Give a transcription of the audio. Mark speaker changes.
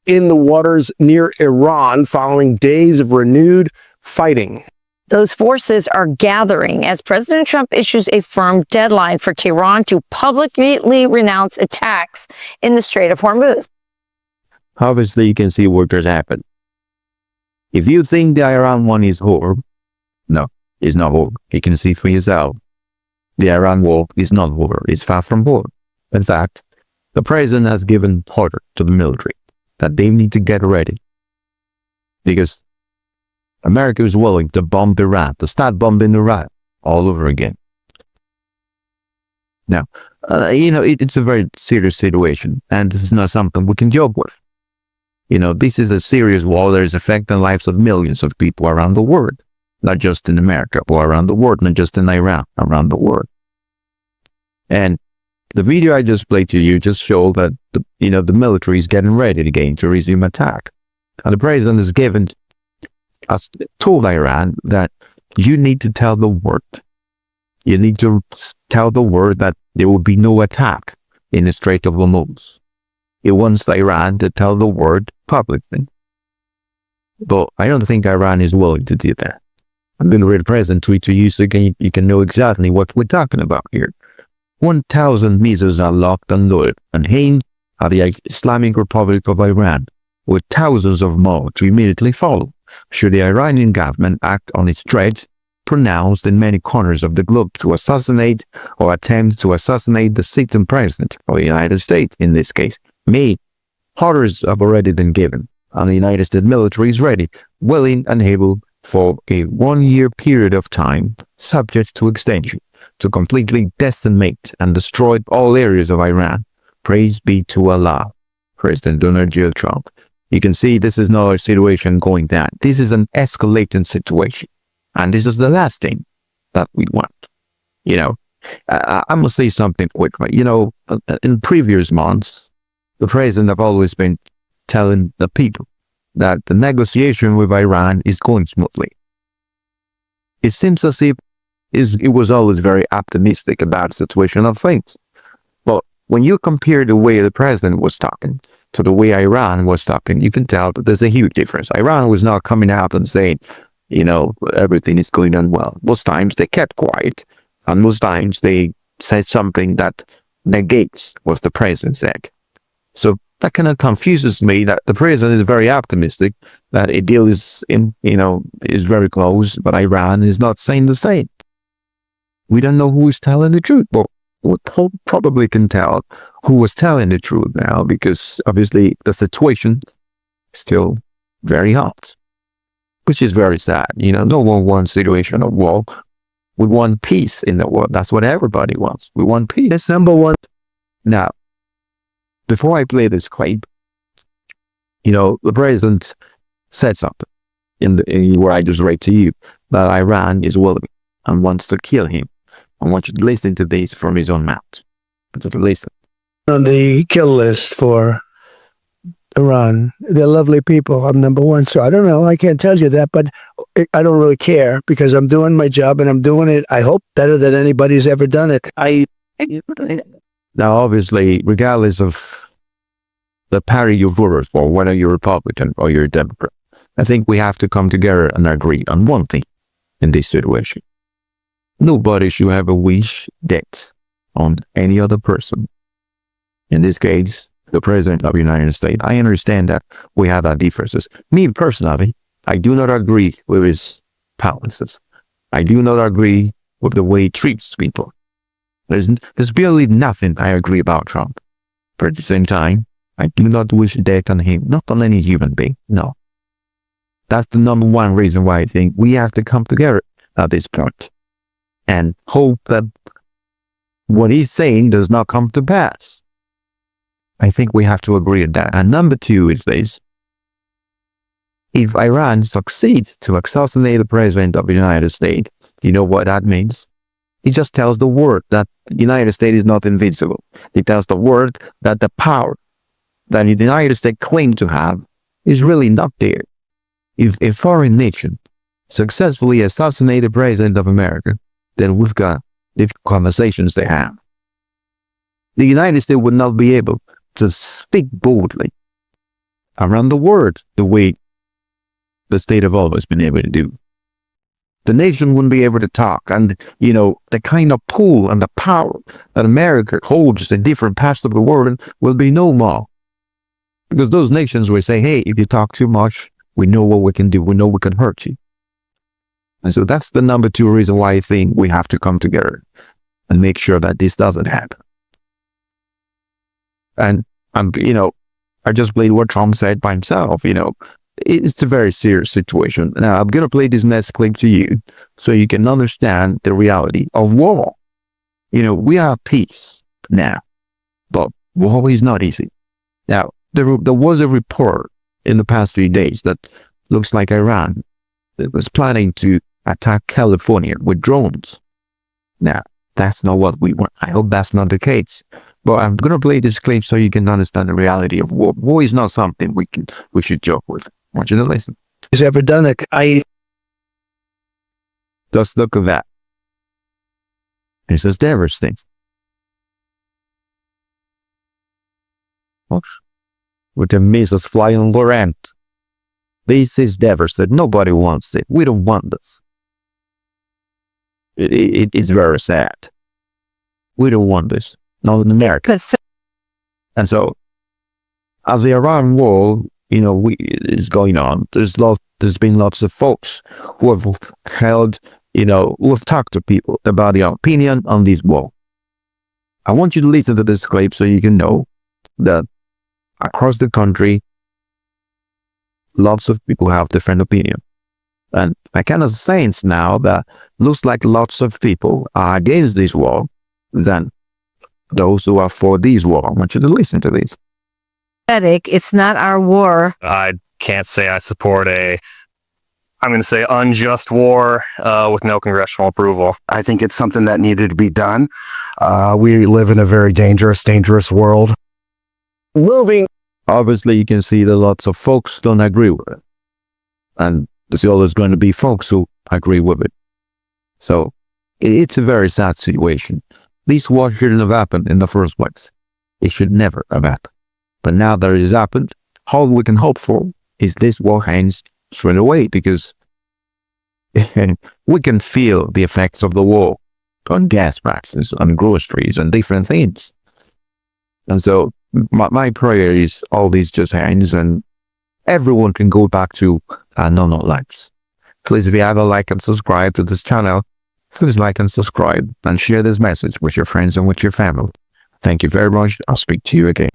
Speaker 1: in the waters near Iran following days of renewed fighting.
Speaker 2: Those forces are gathering as President Trump issues a firm deadline for Tehran to publicly renounce attacks in the Strait of Hormuz.
Speaker 3: Obviously, you can see what just happened. If you think the Iran one is over, no, it's not over. You can see for yourself. The Iran war is not over. It's far from over. In fact, the president has given order to the military that they need to get ready because America is willing to bomb Iran, to start bombing Iran all over again. Now, it's a very serious situation, and this is not something we can joke with. This is a serious war that is affecting the lives of millions of people around the world, not just in America, but around the world, not just in Iran, around the world. And the video I just played to you just showed that the military is getting ready again to resume attack. And the president has told Iran that you need to tell the world. You need to tell the world that there will be no attack in the Strait of Hormuz. He wants Iran to tell the world publicly. But I don't think Iran is willing to do that. I'm going to read the president tweet to you so you can know exactly what we're talking about here. 1,000 missiles are locked and loaded and aimed at the Islamic Republic of Iran, with thousands of more to immediately follow, should the Iranian government act on its threat pronounced in many corners of the globe to assassinate or attempt to assassinate the sitting president of the United States in this case. Orders have already been given, and the United States military is ready, willing and able for a 1-year period of time, subject to extension, to completely decimate and destroy all areas of Iran. Praise be to Allah. President Donald J. Trump. You can see this is not a situation going down. This is an escalating situation. And this is the last thing that we want. I'm going to say something quick. In previous months, the president have always been telling the people that the negotiation with Iran is going smoothly. It seems as if it was always very optimistic about the situation of things. But when you compare the way the president was talking to the way Iran was talking, you can tell that there's a huge difference. Iran was not coming out and saying, everything is going on well. Most times they kept quiet, and most times they said something that negates what the president said. So that kind of confuses me that the president is very optimistic that a deal is very close, but Iran is not saying the same. We don't know who is telling the truth, but we probably can tell who was telling the truth now, because obviously the situation is still very hot, which is very sad. No one wants situation of war. We want peace in the world. That's what everybody wants. We want peace. That's number one. Now, before I play this clip, the president said something in what I just read to you, that Iran is willing and wants to kill him. I want you to listen to this from his own mouth. Listen.
Speaker 4: On the kill list for Iran, they're lovely people. I'm number one. So I don't know. I can't tell you that, but I don't really care because I'm doing my job and I'm doing it, I hope, better than anybody's ever done it.
Speaker 3: Now, obviously, regardless of the party you voted for, whether you're Republican or you're Democrat, I think we have to come together and agree on one thing in this situation. Nobody should ever wish death on any other person. In this case, the President of the United States. I understand that we have our differences. Me personally, I do not agree with his policies. I do not agree with the way he treats people. There's barely nothing I agree about Trump. But at the same time, I do not wish death on him, not on any human being, no. That's the number one reason why I think we have to come together at this point and hope that what he's saying does not come to pass. I think we have to agree on that. And number two is this. If Iran succeeds to assassinate the President of the United States, you know what that means? It just tells the world that the United States is not invincible. It tells the world that the power that the United States claims to have is really not there. If a foreign nation successfully assassinates the President of America, then we've got different conversations to have. The United States would not be able to speak boldly around the world the way the Strait of Hormuz has been able to do. The nation wouldn't be able to talk. And, the kind of pull and the power that America holds in different parts of the world will be no more. Because those nations will say, hey, if you talk too much, we know what we can do. We know we can hurt you. And so that's the number 2 reason why I think we have to come together and make sure that this doesn't happen. And, I just played what Trump said by himself, It's a very serious situation. Now, I'm going to play this next clip to you so you can understand the reality of war. We are at peace now, but war is not easy. Now, there was a report in the past few days that looks like Iran was planning to attack California with drones. Now, that's not what we want. I hope that's not the case. But I'm going to play this clip so you can understand the reality of war. War is not something we should joke with. I want you to listen.
Speaker 4: He's ever done it.
Speaker 3: Just look at that. It's just devastating. With the missiles flying around. This is devastating. Nobody wants it. We don't want this. It's very sad. We don't want this. Not in America. And so, as the Iran war, is going on, there's been lots of folks who have held, who have talked to people about their opinion on this war. I want you to listen to this clip so you can know that across the country, lots of people have different opinion. And I kind of sense now that looks like lots of people are against this war than those who are for this war. I want you to listen to this.
Speaker 5: It's not our war.
Speaker 6: I can't say I support I'm going to say unjust war with no congressional approval.
Speaker 7: I think it's something that needed to be done. We live in a very dangerous world.
Speaker 1: Moving.
Speaker 3: Obviously, you can see that lots of folks don't agree with it. And there's always going to be folks who agree with it. So it's a very sad situation. This war shouldn't have happened in the first place. It should never have happened. But now that it has happened, all we can hope for is this war ends straight away, because we can feel the effects of the war on gas prices, on groceries, and different things. And so my prayer is all these just ends and everyone can go back to normal lives. Please, if you haven't liked and subscribed to this channel, please like and subscribe and share this message with your friends and with your family. Thank you very much. I'll speak to you again.